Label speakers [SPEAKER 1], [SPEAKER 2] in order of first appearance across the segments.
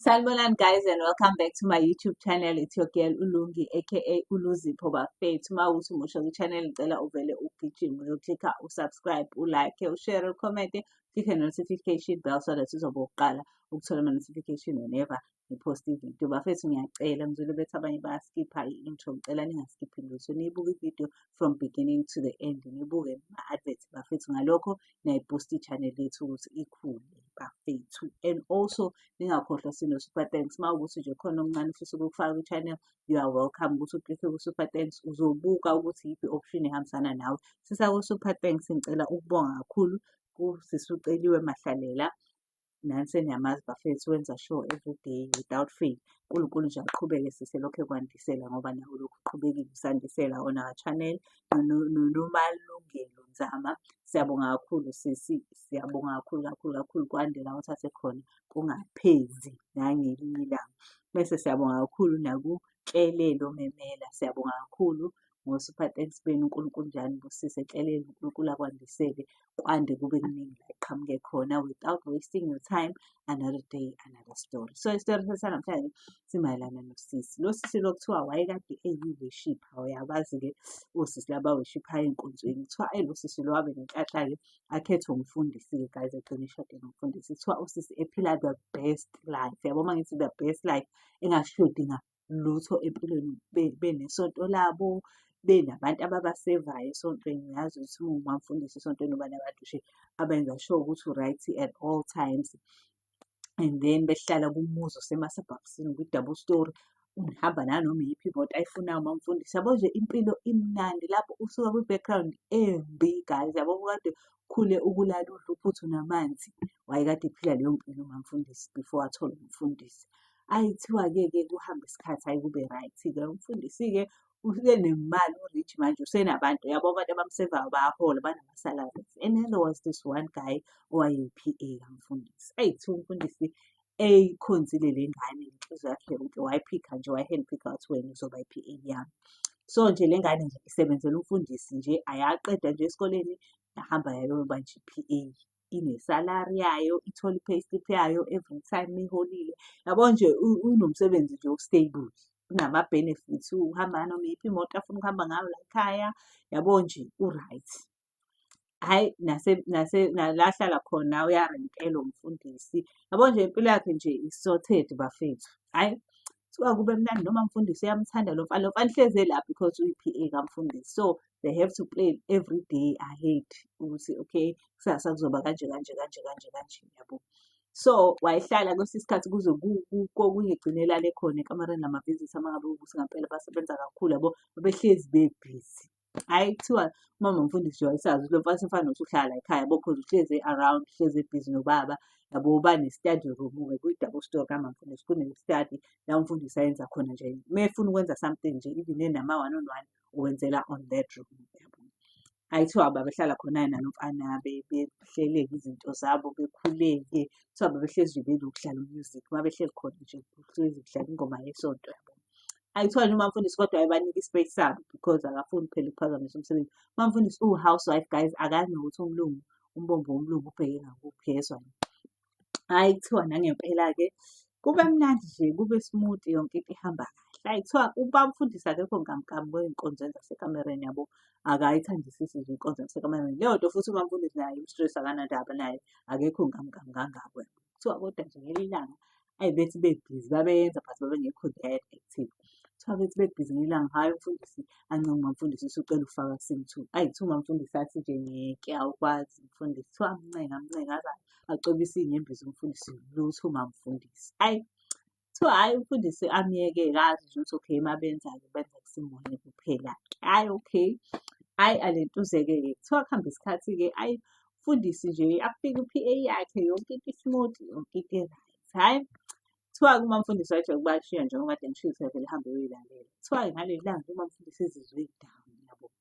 [SPEAKER 1] Sanibonani guys and welcome back to my YouTube channel. It's your girl Ulungi aka Uluzipho Bafethu. Uma uthi umusha ku-channel ngicela uvele ugijime uyoklikha usubscribe, ulike, ushare, ucommente, click notification bell so that uzobe uqala ukuthola ama-notification whenever ngiposta ividiyo. Bafethu ngiyacela ngizwile bethi abanye bayaskipha i-intro, ngicela ningaskiphi lutho, niyibuke ividiyo from beginning to the end, nibuke nama-adverts bafethu. Ngalokho niyayiboosta i-channel lethu ukuthi ikhule bafethu. And also ningakhohlwa sino-super thanks. Uma ukuthi nje khona okuncane ufisa ukufaka kwi-channel, you are welcome ukuthi uklikhe ku-super thanks. Uzobuka ukuthi iyiphi i-option ehambisana nawe. Sisa-super thanks ngicela ukubonga kakhulu kusisi uCeliwe Mahlalela. Nani seniyamazi bafethu, wenza sure every day without fail. uNkulunkulu nje aqhubeke sisi elokhu ekwandisela ngoba nawe lokhu uqhubekile usandisela on our channel. NoMalungelo Nzama, siyabonga kakhulu sisi, siyabonga kakhulu kakhulu kakhulu, kwande la othathe khona kungaphezi nangelinye ilanga. Bese siyabonga kakhulu nakuNhlelelo Memela, siyabonga kakhulu ngo-super thanks benu. uNkulunkulu njani busise Nhlelelo, uNkulunkulu akwandisele kwande kube kuningi la iqhamuke khona. Without wasting your time, another day, another story. So isitori sanamhlanje simayelana nosisi. Lo sisi lo kuthiwa wayekade eyi-worshipper, uyabazi-ke osisi laba worshiphayo ey'nkonzweni. Kuthiwa lo sisi lo wabe nenhlanhla-ke akhethwe umfundisi-ke guys, agcine eshade nomfundisi. Kuthiwa usisi ephila the best life. Yabo uma ngithi the best life, engashodi lutho empilweni, benesonto labo, benabantu ababasevayo esontweni. Uyazi ukuthi uma umfundisi esontweni uba nabantu nje abenza sure ukuthi u-right at all times. And then behlala kumuzi osemasabhakisini kwi-double story, uhamba nanoma iyiphi imoto ayifunayo uma umfundisi. Yabo nje impilo imnandi lapho usuka kwi-background embi guys. Yabo kade khule ukulala udla uphuthu namanzi, wayekade ephila leyo mpilo umfundisi before athola umfundisi. Ayithiwa-ke kuhamba isikhathi ayi kube right-ke umfundisi-ke usenemali, u-rich manje, usenabantu. Yabo abantu abamsevayo bayahola, banama-salaries. And then there was this one guy owayeyi-P.A kamfundisi. Ayithiwa umfundisi eyikhonzile le ngane ngenhliziyo yakhe yonke, wayiphikha nje, wayi-handpick-a wathi wena uzoba i-P.A yami. So nje le ngane nje isebenzela umfundisi nje, ayaqeda nje esikoleni yahamba yayoba nje i-P.A. Inesalari yayo, ithola i-payslip yayo every time iholile. Yabo nje unomsebenzi nje o-stable, unama-benefits, uhamba noma iyiphi imoto afuna ukuhamba ngayo la ekhaya. Yabo nje u-right. Hhayi nala ahlala khona uyarentelwa umfundisi. Yabo nje impilo yakhe nje is-sorted bafethu. Hhayi kuthiwa kube mnandi noma umfundisi uyamthanda lo mfana. Lo mfana uhlezi elapha because uyi-P.A kamfundisi. So they have to play every day ahead ukuthi okay, kusasa kuzoba kanje kanje kanje kanje kanje, yabo. So wayehlala kwesinye isikhathi kuze kokunye egcine elale khona ekamareni lama-visitor uma ngabe ukuthi ngampela basebenza kakhulu, yabo babehlezi bebhizi. Hhayi kuthiwa umama umfundisi wayesazi lo mfana sefana nokuthi uhlala la ekhaya yabo because uhlezi around, uhlezi ebhizi nobaba. Yabo bane-study room-ke kwi-double story kamamfundisi, kune-study la umfundisi ayenza khona nje. Uma efuna ukwenza something nje even enama-one on one, uwenzela on that room, yabo. Ayithiwa babehlala khona nanomfana behleleke izinto zabo, bekhuleke. Kuthiwa babehlezi nje belokudlala u-music, uma behleli khona nje kuhlezi kudlala ingoma yesonto, yabo. Ayithiwa nje umamfundisi kodwa wayebanika i-space sabo because akafuni phela ukuphazamisa umsebenzi. Umamfundisi uwu-housewife guys, akazi nokuthi umlungu, umbombo womlungu ubheke ngakuphi, yezwa. Hhayi kuthiwa nangempela-ke kube mnandi nje, kube smooth, yonke into ihamba kahle. Hhayi kuthiwa umfundisi akekho nkamnkamu kwey'nkonzweni zasekamereni, yabo. Akayithandisisi nje iy'nkonzo zasekamereni. Leyo nto futhi umamfundisi naye im-stress akanandaba naye, akekho nkamnkamu kangako, yabo. Kuthiwa kodwa nje ngelinye ilanga ayi bethi bebhizi babeyenza but babengekho that active. Kuthiwa bethi bebhizi ngelinye ilanga, hhayi umfundisi ancenge umamfundisi usucela ukufaka sim two. Ayi kuthiwa umamfundisi athi nje ngeke awukwazi umfundisi. Kuthiwa amncenge aze acobise iy'nyembezi umfundisi lutho umamfundisi. Hhayi kuthiwa hhayi umfundisi amyeke-ke azi nje ukuthi okay uma benza-ke benza kusimonye kuphela-ke. Hhayi okay. Hhayi alentuze-ke kuthiwa kuhamba isikhathi-ke ayi umfundisi nje afike i-P.A yakhe yonke into smooth, yonke into right. Hhayi kuthiwa-ke umamfundisi wayejwayele ukubashiya nje ngoba kade ngishilo vele ehambe eyoyilalela. Kuthiwa-ke ngaleli langa nje umamfundisi ezizwe e-down, yabo.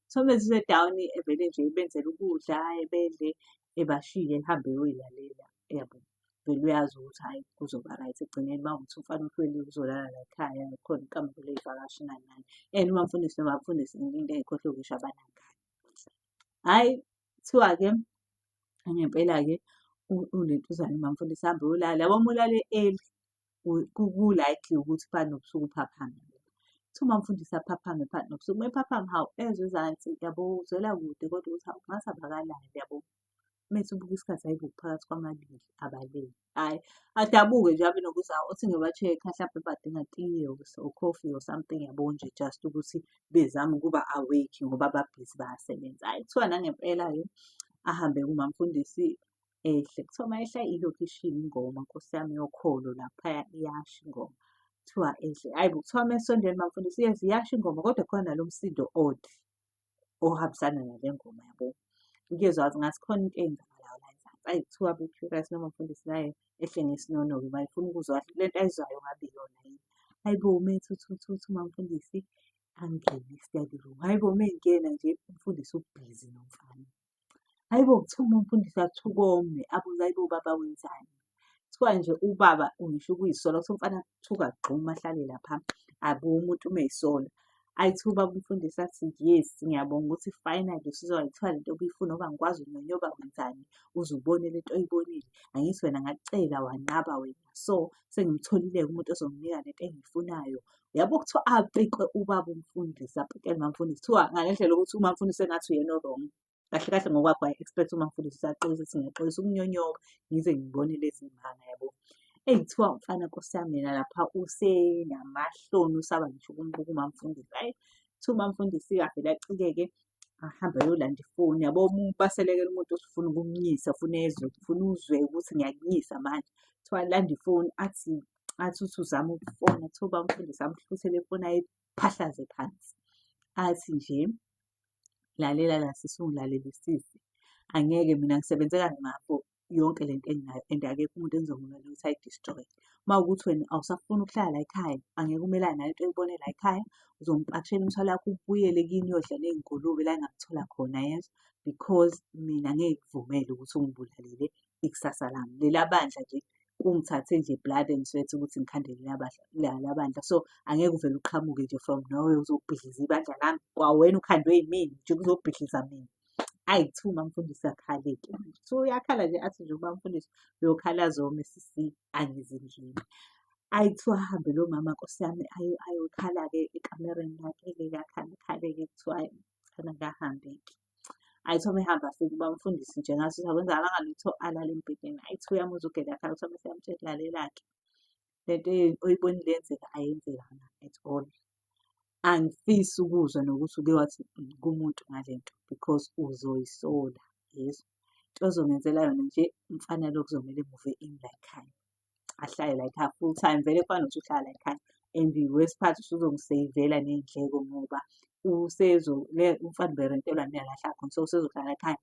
[SPEAKER 1] Kuthiwa uma ezizwe e-down evele nje ebenzela ukudla bedle, ebashiye ehambe eyoyilalela, yabo. Vele uyazi ukuthi hhayi kuzoba right ekugcineni uma kuwukuthi umfana uhleliwe uzolala la ekhaya, khona ikamero ley'vakashi nani nani. And umamfundisi nomamfundisi into engayikhohlwa ukusho abanangane. Hhayi kuthiwa-ke ngempela-ke unentuzane umamfundisi ahambe eyolala. Yabo uma ulale early, ku-likely ukuthi phakathi nobusuku uphaphame. Kuthiwa uma umfundisi aphaphame phakathi nobusuku, uma ephaphama hawu ezwe ezansi yabo uzwela kude kodwa ukuthi hawu ngathi abakalali yabo. Methi ubuka isikhathi hayi bo phakathi kwamabili abalele. Hhayi adabuke nje abe nokuthi hawu uthi ngiyoba-check-a hlampe badinga tiye or coffee or something yabo nje just ukuthi bezame ukuba awake ngoba babhizi bayasebenza. Hhayi kuthiwa nangempela-ke ahambe kumamfundisi ehle. Kuthiwa uma ehla ilokhu ishiya ingoma Nkosi yami yokholo laphaya iyasha ingoma. Kuthiwa ehle hhayi bo kuthiwa uma esondela umamfundisi yes iyasha ingoma kodwa khona nalo msindo odd ohambisana nale ngoma yabo. Ngezwe ngathi khona into eyenzakalayo la ezansi. Hhayi kuthiwa abe-curious noma umfundisi naye ehle ngesinono-ke mayefuna ukuzwa le nto ayizwayo ngabe iyona yini. Hhayi bo methi uthi umamfundisi angene e-study room. Hhayi bo uma engena nje umfundisi ubhizi nomfana. Hhayi bo kuthiwa umamfundisi athukome abuze hayi bo baba wenzani. Kuthiwa nje ubaba ngisho ukuyisola kuthiwa umfana athuka agxume ahlale lapha abuke umuntu uma eyisola. Ayi kuthiwa ubaba umfundisi athi yes ngiyabonga ukuthi finally usuzayithola lento obuyifuna ngoba ngikwazi ukunonyoba wenzani uze ubone lento oyibonile. Angithi wena ngakucela wanqaba wena so sengimtholile-ke umuntu ozonginika lento engiyifunayo. Yabo kuthiwa apikwe ubaba umfundisi apikele umamfundisi. Kuthiwa ngale ndlela yokuthi umamfundisi engathi uyena o-wrong. Kahle kahle ngokwakhe waye-expect umamfundisi usaxolisa ukuthi ngiyaxolisa ukunyonyoba ngize ngibone lezi manga yabo. Eyi kuthiwa umfana Nkosi yami yena lapha usenamahloni usaba ngisho ukumbuka umamfundisi. Hhayi kuthiwa umamfundisi-ke avele acike-ke ahambe ayolanda ifoni yabo baselekela umuntu ofuna ukumnyisa ufuna ezwe ufuna uzwe ukuthi ngiyakunyisa manje. Kuthiwa alanda ifoni athi uthi uzama ukufona kuthiwa ubaba umfundisi amhluthele ifoni ayiphahlaze phansi. Athi nje lalela la sisi ungilalelisise. Angeke mina ngisebenze kanzima for yonke lento enginayo and akekho umuntu engizomukela ukuthi ayi-destroy. Uma kuwukuthi wena awusafuni ukuhlala la ekhaya angeke umelane nalento oyibone la ekhaya uzongipakishela imithwalo yakho ubuyele kini uyodla ney'ngulube la engakuthola khona yezwa because mina angeke ngikuvumele ukuthi ungibulalele ikusasa lami. Lela bandla nje kungithathe nje blood and sweat ukuthi ngikhandele la bandla. So angeke uvele uqhamuke nje from nowhere uzobhidliza ibandla lami kwawena ukhandwe yimina nje ukuzobhidliza mina. Hhayi kuthiwa umamfundisi akhale-ke manje. Kuthiwa uyakhala nje athi nje ubamfundisi uyokhala zome sisi angizindlini. Hhayi kuthiwa ahambe lo mama Nkosi yami ayokhala-ke ekamereni lakhe-ke akhale-ke kuthiwa hhayi kufanele ahambe-ke. Hhayi kuthiwa uma ehamba afike ubamfundisi nje ngazuthi akwenzakalanga lutho alale embhedeni. Hhayi kuthiwa uyamuzwa ugele akhala kuthiwa mese yamtshela lalela-ke lento oyibonile yenzeka ayenzekanga at all. Angifisi ukuzwa nokuthi uke wathi kumuntu ngale nto because uzoyisola yezwa. Into ozomenzela yona nje umfana lo kuzomele emuve in la ekhaya. Ahlale la ekhaya full time vele kufana nokuthi uhlala la ekhaya and worst part usuzongiseyivela ney'ndleko ngoba umfana uberentelwa mina la ahlala khona so usezohlala ekhaya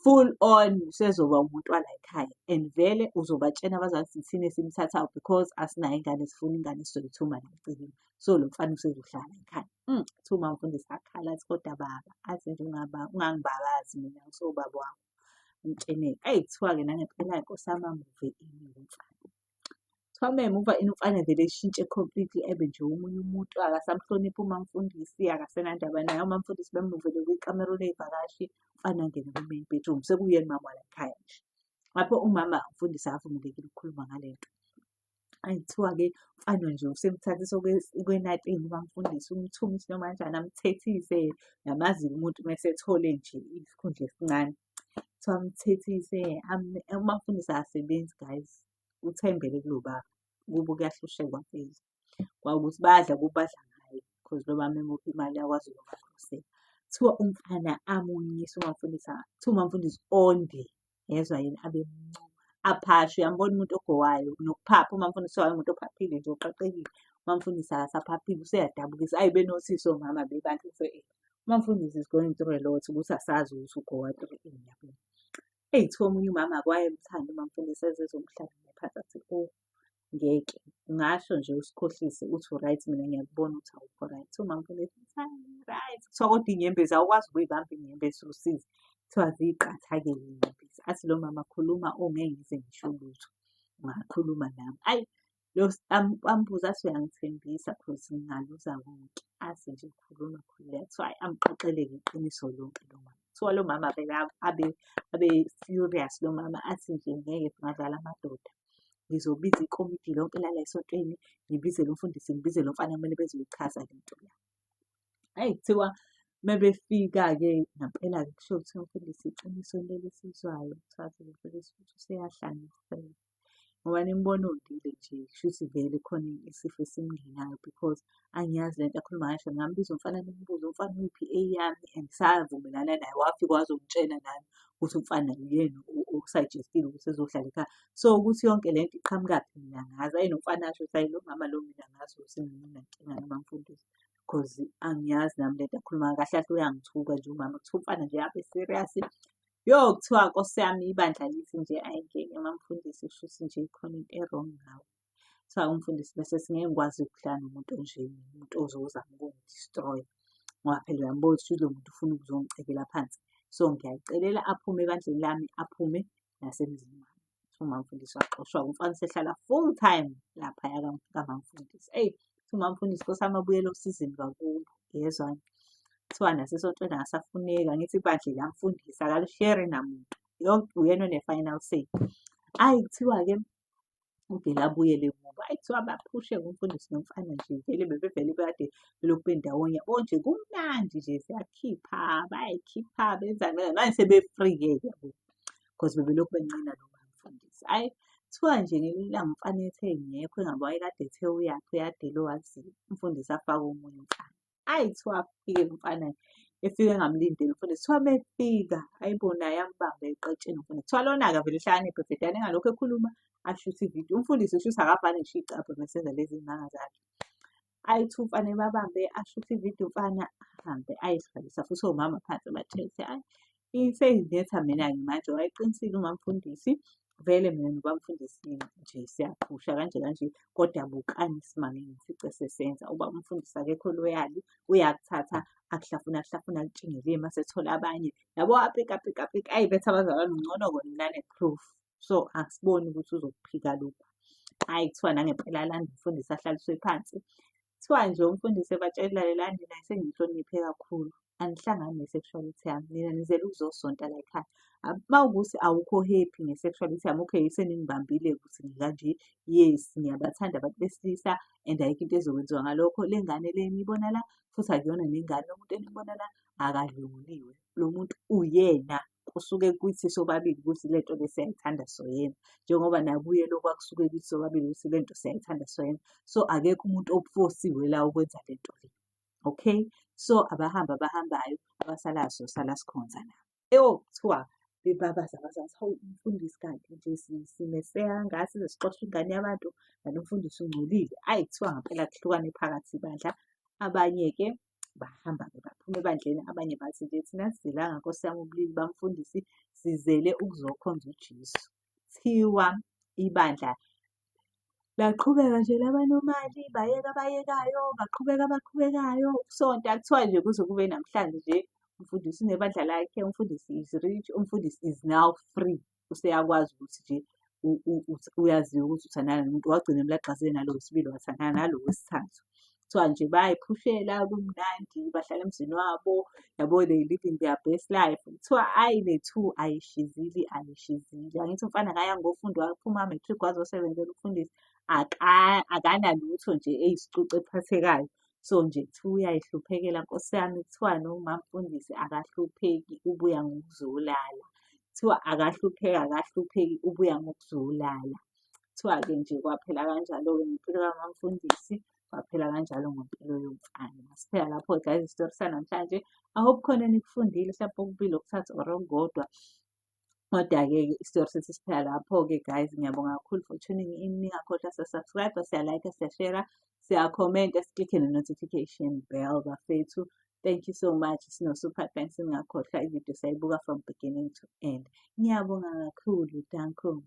[SPEAKER 1] full on usezoba umuntu wala ekhaya and vele uzobatshena abazali ukuthi thina esimthathayo because asinayo ingane sifuna ingane sizoyithuma la eceleni. So lo mfana usezohlala ekhaya. Kuthiwa umamfundisi akhala athi kodwa baba athi nje ungangibabazi mina ngisobaba wakho ngitshene-ke. Eyi kuthiwa-ke nangempela Nkosi yami amuve ini lo mfana. Kuthiwa uma emuva ini umfana vele eshintshe completely ebe nje omunye umuntu akasamhloniphi umamfundisi akasenandaba naye. Umamfundisi bemuvele kwikameruni ley'vakashi umfana angene ku-main bedroom sekuyena umama wala ekhaya nje. Lapho umama umfundisi akavumelekile ukukhuluma ngale nto. Hhayi kuthiwa-ke umfana nje usemthathisa okwenatini ubamfundisi umthumise noma kanjani amthethise. Uyamazi-ke umuntu uma esethole nje isikhundla esincane kuthiwa amthethise umamfundisi akasebenzi guys uthembele kulo baba kubo kuyahlushekwa phela. Kwawukuthi badla kubadla ngaye because lo baba memupha imali yakwazi ukubakhosela. Kuthiwa umfana amunyise umamfundisi kuthiwa umamfundisi onde yezwa yini abe mncuma aphashe. Uyambona umuntu ogowayo nokuphapha umamfundisi wayo umuntu ophaphile nje oqaqekile. Umamfundisi akasaphaphile useyadabukisa. Hhayi benothisi omama bebandla umamfundisi is going through a lot ukuthi asazi ukuthi ugowa yabo. Eyi kuthiwa omunye umama-ke wayemthanda umamfundisi ezezomhlala phansi athi oh ngeke ungasho nje usikhohlise uthi u-right mina ngiyakubona ukuthi awukho right. Umamfundisi right kuthiwa kodwa iy'nyembezi awukwazi ukuy'bamba iy'nyembezi usize. Kuthiwa ziqatha-ke iy'nyembezi. Athi lo mama khuluma ngeke ngize ngisho lutho ungakhuluma nami. Hhayi ambuza athi uyangithembisa cause ngingaluza konke. Athi nje khuluma kuthiwa hhayi amqoqele-ke iqiniso lonke lo mama. Kuthiwa lo mama vele abe furious lo mama athi nje ngeke singadlala amadoda. Ngizobiza ikomidi lonke lala esontweni, ngibize lo mfundisi, ngibize lo mfana kumele bezoyichaza le nto la. Hhayi kuthiwa uma befika-ke ngampela-ke kusho kuthiwa umfundisi iqiniso leli esizwayo kuthiwa umfundisi futhi useyahlanganisela. Ngoba nimbona ondile nje kushuthi vele khona isifo esimngenayo because angiyazi lento akhuluma ngayo. Ngambiza umfana ngimbuza umfana uyi-P_A yami and savumelana naye wafika wazongitshela nami ukuthi umfana uyena o-suggest-ile ukuthi ezohlala ekhaya. So ukuthi yonke le nto iqhamukaphi mina angazi. Hhayi nomfana asho ukuthi hhayi lo mama lo mina angazi ukuthi nginenkinga noma mfundisi. Cause angiyazi nami lento akhuluma ngayo. Kahle kahle uyangithuka nje umama. Kuthiwa umfana nje abe serious. Yo, kuthiwa Nkosi yami ibandla lithi nje ayi ngeke mamfundisi kushuthi nje khona into e-wrong ngawe. Kuthiwa umfundisi bese ngeke ngikwazi ukuhlala nomuntu onjena, umuntu ozozama ukungi-destroy-a. Ngoba phela uyambona ukuthi lo muntu ufuna ukuzongicekela phansi. So ngiyacelela aphume ebandleni lami, aphume nasemzini wami. Uma umfundisi waxoshwa-ke umfana usehlala full time laphaya kamamfundisi. Eyi, umamfundisi Nkosi yami abuyele osizini kakubo, yezwani. Kuthiwa nasesontweni akasafuneki, angithi ibandla elamfundisi akalishere namuntu. Yonke uyena one-final say. Hhayi kuthiwa-ke uvele abuyele kubo. Hhayi kuthiwa baphushe-ke umfundisi nomfana nje vele bebevele bekade belokhu bendawonye. Nje kumnandi nje siyakhipha, bayayikhipha benzani manje sebe-free-ke yabo. Because bebelokhu benqina lo mfundisi. Hhayi kuthiwa nje ngelinye ilanga umfana ethe ngekho engabe wayekade ethe uyaphi uyadela owaziyo. Umfundisi afake omunye umfana. Hhayi kuthiwa afike lo mfana efike engamlindele umfundisi. Kuthiwa uma efika hayibo naye ambambe eqetsheni umfundisi. Kuthiwa lona-ke vele ehlakaniphe bhedane engalokhu ekhuluma ashuthe ividiyo. Umfundisi kushuthi akavane ngisho icabha mesenza lezi zinanga zakhe. Hhayi kuthiwa umfana ebabambe ashuthe ividiyo umfana ahambe ayihlalisa futhi omama phansi bathethe. Hhayi seyinetha mina-ke manje wayeqinisile umamfundisi. Vele mina nobamfundisi nje siyaphusha kanje kanje kodwa bukani isimanga engifice sesenza. Uba umfundisi akekho loyali uyakuthatha akuhlafuna akuhlafuna akutshingele mase ethola abanye yabo apika apika apika. Hhayi bethi abazalwane ngcono kona nane-proof. So akusiboni ukuthi uzokuphika lokhu. Hhayi kuthiwa nangempela lana umfundisi ahlaliswe phansi. Kuthiwa nje umfundisi ebatshela lelani naye sengihloniphe kakhulu. Anihlangani ne-sexuality yami, nina nizele ukuzosonta la ekhaya. Uma kuwukuthi awukho happy nge-sexuality yami, okay seningibambile ukuthi ngikanje, yes ngiyabathanda abantu besilisa and ayikho into ezokwenziwa ngalokho. Le ngane le eniyibona la futhi akuyona nengane, lo muntu enibona la akadlunguliwe. Lo muntu uyena kusuke kithi sobabili ukuthi le nto le siyayithanda soyena. Njengoba nakuye lokhu akusuke kithi sobabili ukuthi le nto siyayithanda soyena. So akekho umuntu ofosiwe la ukwenza le nto le. Okay, so abahambayo abasalayo sosala sikhonza nabo. Kuthiwa bebabaza bazathi hawu umfundisi kanti nje simeseka ngathi sizosixoxa ingane yabantu kanti umfundisi ungcolile. Hhayi kuthiwa ngampela kuhlukane phakathi ibandla. Abanye-ke bahamba-ke baphuma ebandleni, abanye bathi nje thina asizelanga Nkosi yami ubulili bamfundisi sizele ukuzokhonza uJesu. Kuthiwa ibandla laqhubeka nje laba normally, bayeka abayekayo, baqhubeka abaqhubekayo ukusonta. Kuthiwa nje kuze kube namhlanje nje umfundisi unebandla lakhe, umfundisi is rich, umfundisi is now free. Useyakwazi ukuthi nje uyaziwa ukuthi uthandana nomuntu wagcina emlaqazeni nalo wesibili wathandana nalo wesithathu. Kuthiwa nje bayayiphushela kumnandi bahlala emzini wabo yabo they living their best life. Kuthiwa hhayi le two ayishizile ayishizile. Angithi umfana akaya ngofundo waphuma ama-matric wazosebenzela umfundisi akanalutho nje eyisicucu ephathekayo. So nje kuthiwa uyayihluphekela Nkosi yami. Kuthiwa nomamfundisi akahlupheki ubuya ngokuzolala. Kuthiwa akahlupheki ubuya ngokuzolala. Kuthiwa-ke nje kwaphela kanjalo-ke ngempilo kamamfundisi, kwaphela kanjalo ngempilo yomfana. Siphela lapho guys isitori sanamhlanje. I hope khona nikufundile hlampe okubili okuthathu or okukodwa. Kodwa-ke isitori sethu siphela lapho-ke guys. Ngiyabonga kakhulu for tuning in. Ningakhohlwa siyasubscribe, siyalayikha, siyashera, siyakhomenta, siklikhe ne-notification bell bafethu. Thank you so much. Sino-super thanks. Ningakhohlwa ividiyo sayibuka from beginning to end. Ngiyabonga kakhulu. Danko.